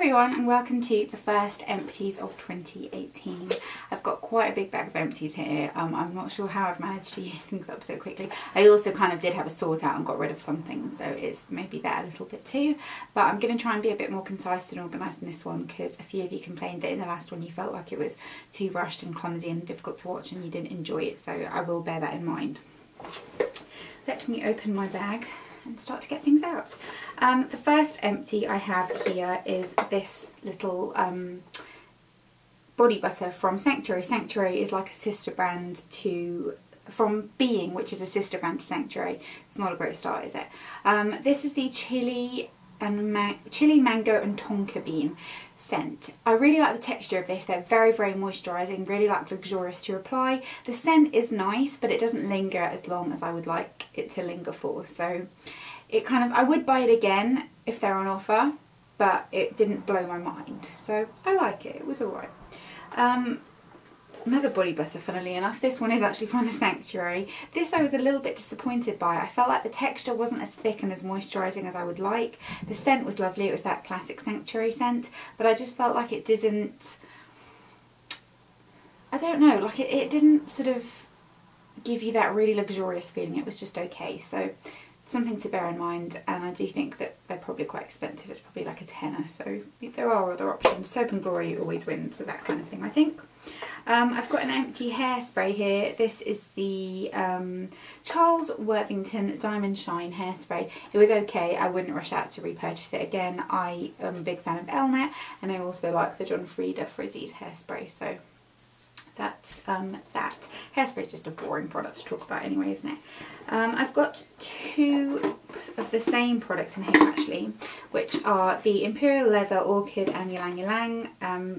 everyone and welcome to the first empties of 2018. I've got quite a big bag of empties here. I'm not sure how I've managed to use things up so quickly. I also kind of did have a sort out and got rid of some things, so it's maybe that a little bit too. But I'm going to try and be a bit more concise and organised in this one because a few of you complained that in the last one you felt like it was too rushed and clumsy and difficult to watch and you didn't enjoy it, so I will bear that in mind. Let me open my bag and start to get things out. The first empty I have here is this little body butter from Sanctuary. Sanctuary is like a sister brand from Being, which is a sister brand to Sanctuary. It's not a great start, is it? This is the chili mango and tonka bean scent. I really like the texture of this. They're very, very moisturising, really like luxurious to apply. The scent is nice, but it doesn't linger as long as I would like it to linger for. So it kind of, I would buy it again if they're on offer, but it didn't blow my mind. So I like it. It was alright. Another body butter, funnily enough. This one is actually from the Sanctuary. This I was a little bit disappointed by. I felt like the texture wasn't as thick and as moisturising as I would like. The scent was lovely. It was that classic Sanctuary scent, but I just felt like it didn't, I don't know, like it didn't sort of give you that really luxurious feeling. It was just okay. So something to bear in mind, and I do think that they're probably quite expensive. It's probably like a tenner, so there are other options. Soap and Glory always wins with that kind of thing, I think. I've got an empty hairspray here. This is the Charles Worthington Diamond Shine hairspray. It was okay. I wouldn't rush out to repurchase it again. I am a big fan of Elnet, and I also like the John Frieda Frizzies hairspray, so that's that. Hairspray is just a boring product to talk about anyway, isn't it? I've got two of the same products in here actually, which are the Imperial Leather Orchid and Ylang Ylang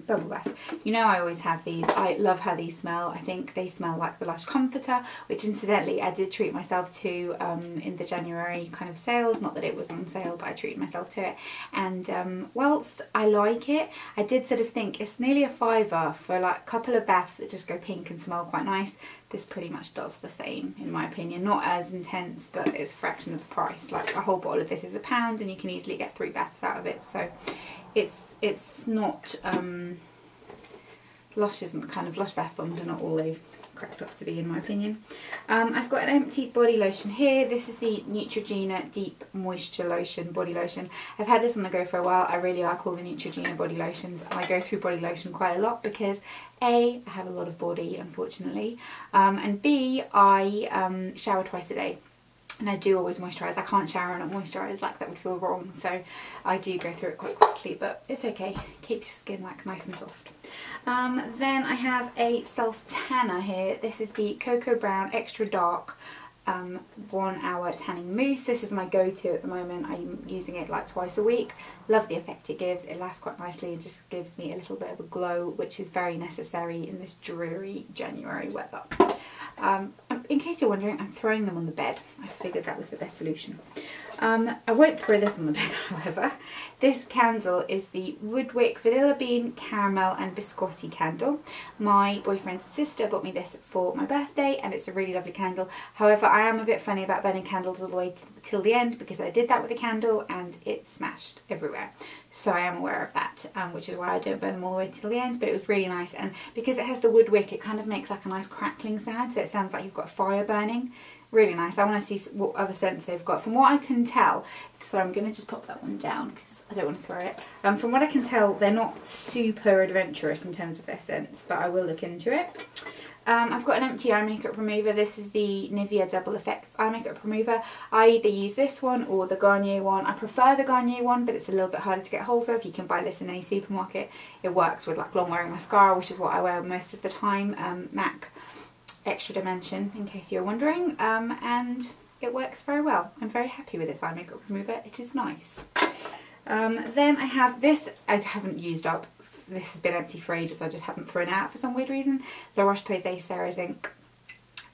Bubble Bath. You know I always have these. I love how these smell. I think they smell like the Lush Comforter, which incidentally I did treat myself to in the January kind of sales. Not that it was on sale, but I treated myself to it. And whilst I like it, I did sort of think it's nearly a £5 for like a couple of baths that just go pink and smell quite nice. This pretty much does the same in my opinion. Not as intense, but it's a fraction of the price. Like a whole bottle of this is £1 and you can easily get 3 baths out of it. So it's not, Lush isn't kind of, Lush bath bombs are not all they've cracked up to be in my opinion. I've got an empty body lotion here. This is the Neutrogena Deep Moisture Lotion Body Lotion. I've had this on the go for a while. I really like all the Neutrogena body lotions. I go through body lotion quite a lot because A, I have a lot of body unfortunately, and B, I shower twice a day. And I do always moisturise. I can't shower and not moisturise, like that would feel wrong. So I do go through it quite quickly, but it's okay. Keeps your skin like nice and soft. Then I have a self tanner here. This is the Cocoa Brown Extra Dark 1 hour tanning mousse. This is my go-to at the moment. I'm using it like twice a week. Love the effect it gives. It lasts quite nicely and just gives me a little bit of a glow, which is very necessary in this dreary January weather. In case you're wondering, I'm throwing them on the bed. I figured that was the best solution. I won't throw this on the bed, however. This candle is the Woodwick Vanilla Bean Caramel and Biscotti candle. My boyfriend's sister bought me this for my birthday and it's a really lovely candle. However, I am a bit funny about burning candles all the way till the end because I did that with a candle and it smashed everywhere. So I am aware of that, which is why I don't burn them all the way till the end, but it was really nice. And because it has the wood wick, it kind of makes like a nice crackling sound, so it sounds like you've got a fire burning. Really nice. I want to see what other scents they've got. From what I can tell, so I'm going to just pop that one down because I don't want to throw it. From what I can tell, they're not super adventurous in terms of their scents, but I will look into it. I've got an empty eye makeup remover. This is the Nivea Double Effect eye makeup remover. I either use this one or the Garnier one. I prefer the Garnier one, but it's a little bit harder to get hold of. You can buy this in any supermarket. It works with like long wearing mascara, which is what I wear most of the time. MAC Extra Dimension, in case you're wondering, and it works very well. I'm very happy with this eye makeup remover. It is nice. Then I have this. I haven't used up. This has been empty for ages. I just haven't thrown it out for some weird reason. La Roche-Posay Sarah's Ink.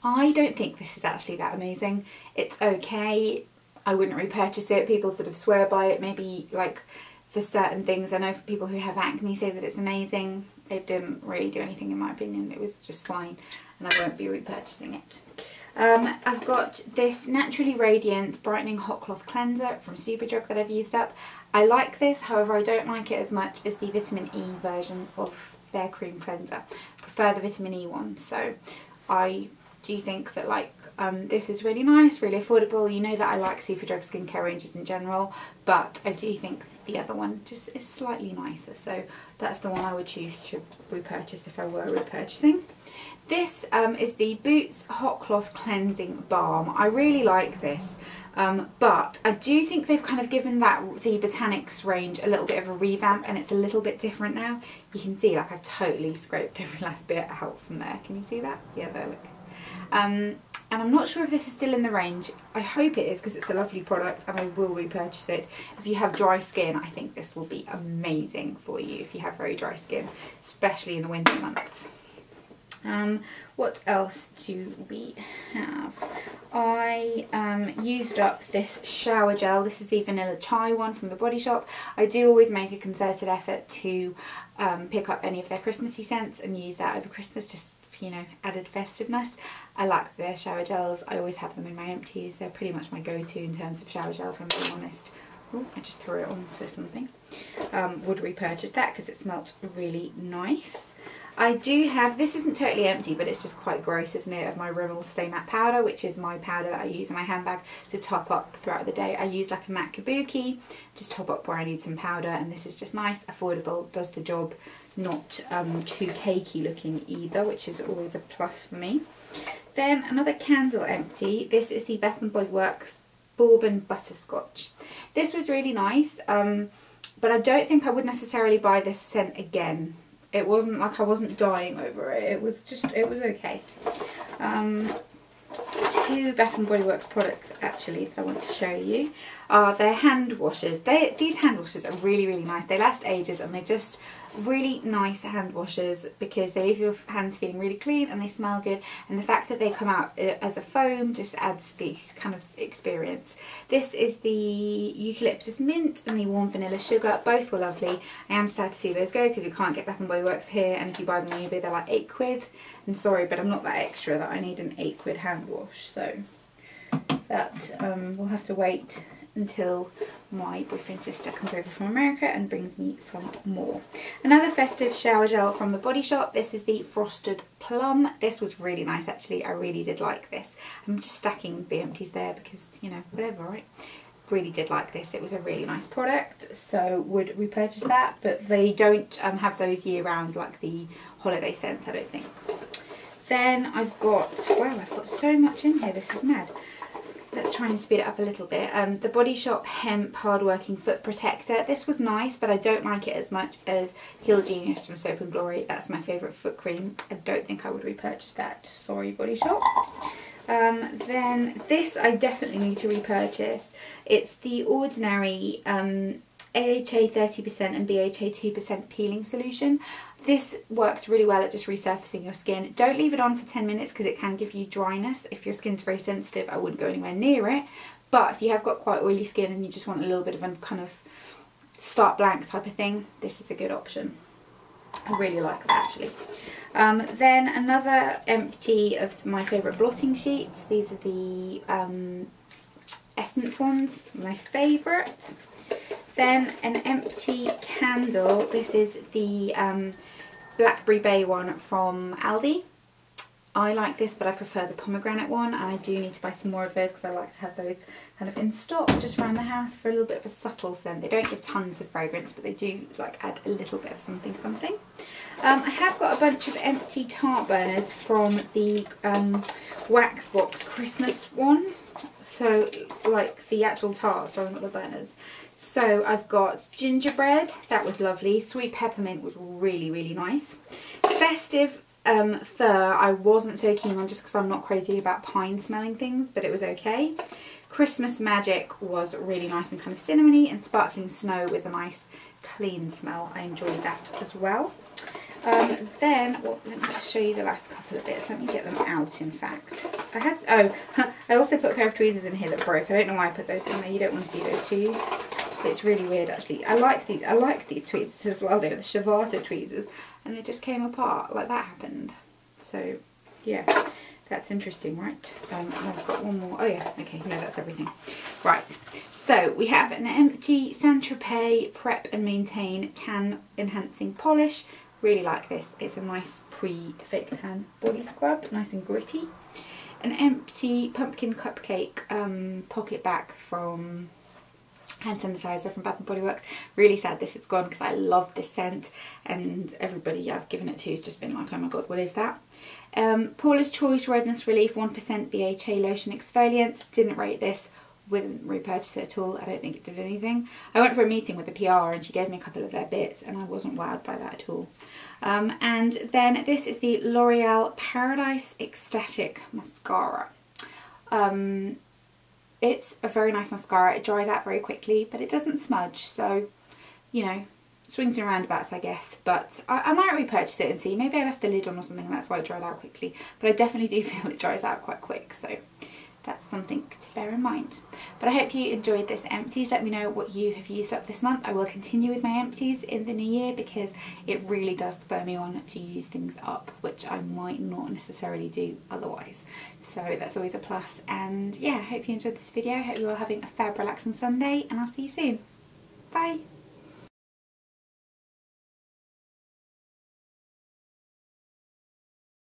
I don't think this is actually that amazing. It's okay. I wouldn't repurchase it. People sort of swear by it. Maybe like for certain things. I know for people who have acne say that it's amazing. It didn't really do anything in my opinion. It was just fine, and I won't be repurchasing it. I've got this Naturally Radiant Brightening Hot Cloth Cleanser from Superdrug that I've used up. I like this, however I don't like it as much as the vitamin E version of their cream cleanser. I prefer the vitamin E one, so I do think that like this is really nice, really affordable. You know that I like Superdrug skincare ranges in general, but I do think the other one just is slightly nicer, so that's the one I would choose to repurchase if I were repurchasing. This is the Boots Hot Cloth Cleansing Balm. I really like this, but I do think they've kind of given the Botanics range a little bit of a revamp, and it's a little bit different now. You can see like I've totally scraped every last bit out from there. Can you see that? Yeah, there, look. And I'm not sure if this is still in the range. I hope it is because it's a lovely product and I will repurchase it. If you have dry skin, I think this will be amazing for you if you have very dry skin, especially in the winter months. What else do we have? I used up this shower gel. This is the Vanilla Chai one from the Body Shop. I do always make a concerted effort to pick up any of their Christmassy scents and use that over Christmas, just, you know, added festiveness. I like their shower gels. I always have them in my empties. They're pretty much my go-to in terms of shower gel, if I'm being honest. Oh, I just threw it onto something. Would repurchase that because it smelt really nice. I do have, this isn't totally empty, but it's just quite gross, isn't it, of my Rimmel Stay Matte powder, which is my powder that I use in my handbag to top up throughout the day. I use like a matte kabuki, just top up where I need some powder, and this is just nice, affordable, does the job, not too cakey looking either, which is always a plus for me. Then another candle empty. This is the Bath & Body Works Bourbon Butterscotch. This was really nice, but I don't think I would necessarily buy this scent again. It wasn't like I wasn't dying over it. It was just, it was okay. Two Bath & Body Works products actually that I want to show you are their hand washers. These hand washers are really, really nice. They last ages and they're just really nice hand washers because they leave your hands feeling really clean and they smell good, and the fact that they come out as a foam just adds this kind of experience. This is the Eucalyptus Mint and the Warm Vanilla Sugar. Both were lovely. I am sad to see those go because you can't get Bath & Body Works here, and if you buy them on eBay they're like £8. And sorry, but I'm not that extra that I need an £8 hand wash, so that will have to wait until my boyfriend's sister comes over from America and brings me some more. Another festive shower gel from the Body Shop. This is the Frosted Plum. This was really nice actually. I really did like this. I'm just stacking the empties there because, you know, whatever, right? Really did like this. It was a really nice product, so would repurchase that, but they don't have those year round like the holiday scents, I don't think. Then I've got, wow, I've got so much in here, this is mad. Let's try and speed it up a little bit. The Body Shop Hemp Hardworking Foot Protector. This was nice, but I don't like it as much as Heal Genius from Soap & Glory. That's my favourite foot cream. I don't think I would repurchase that. Sorry, Body Shop. Then this I definitely need to repurchase. It's the Ordinary AHA 30% and BHA 2% peeling solution. This works really well at just resurfacing your skin. Don't leave it on for 10 minutes because it can give you dryness. If your skin's very sensitive, I wouldn't go anywhere near it. But if you have got quite oily skin and you just want a little bit of a kind of start blank type of thing, this is a good option. I really like that actually. Then another empty of my favourite blotting sheets. These are the Essence ones, my favourite. Then an empty candle. This is the Blackberry Bay one from Aldi. I like this, but I prefer the pomegranate one, and I do need to buy some more of those because I like to have those kind of in stock just around the house for a little bit of a subtle scent. They don't give tons of fragrance, but they do like add a little bit of something. I have got a bunch of empty tart burners from the Wax Box Christmas one. So like the actual tarts, sorry, not the burners. So I've got gingerbread, that was lovely. Sweet peppermint was really, really nice. Festive fir I wasn't so keen on just because I'm not crazy about pine smelling things, but it was okay. Christmas Magic was really nice and kind of cinnamony, and Sparkling Snow was a nice clean smell. I enjoyed that as well. Then, well, let me just show you the last couple of bits. Let me get them out, in fact. I also put a pair of tweezers in here that broke. I don't know why I put those in there. You don't want to see those, do you? But it's really weird, actually. I like these tweezers as well. They were the Shavato tweezers, and they just came apart. Like, that happened. So, yeah, that's interesting, right? I've got one more. Oh yeah, okay, no, that's everything. Right, so we have an Empty Saint-Tropez Prep and Maintain Tan Enhancing Polish. Really like this. It's a nice pre-fake tan body scrub, nice and gritty. An Empty Pumpkin Cupcake pocket back from hand sanitizer from Bath & Body Works. Really sad this is gone because I love this scent, and everybody I've given it to has just been like, oh my god, what is that? Paula's Choice Redness Relief 1% BHA Lotion Exfoliant. Didn't rate this, wouldn't repurchase it at all. I don't think it did anything. I went for a meeting with the PR and she gave me a couple of their bits and I wasn't wowed by that at all. And then this is the L'Oreal Paradise Ecstatic Mascara. It's a very nice mascara. It dries out very quickly, but it doesn't smudge, so, you know, swings and roundabouts, I guess. But I might repurchase it and see. Maybe I left the lid on or something, and that's why it dried out quickly. But I definitely do feel it dries out quite quick, so that's something to bear in mind. But I hope you enjoyed this Empties. Let me know what you have used up this month. I will continue with my Empties in the new year because it really does spur me on to use things up, which I might not necessarily do otherwise. So that's always a plus. And yeah, I hope you enjoyed this video. I hope you're all having a fab relaxing Sunday, and I'll see you soon. Bye.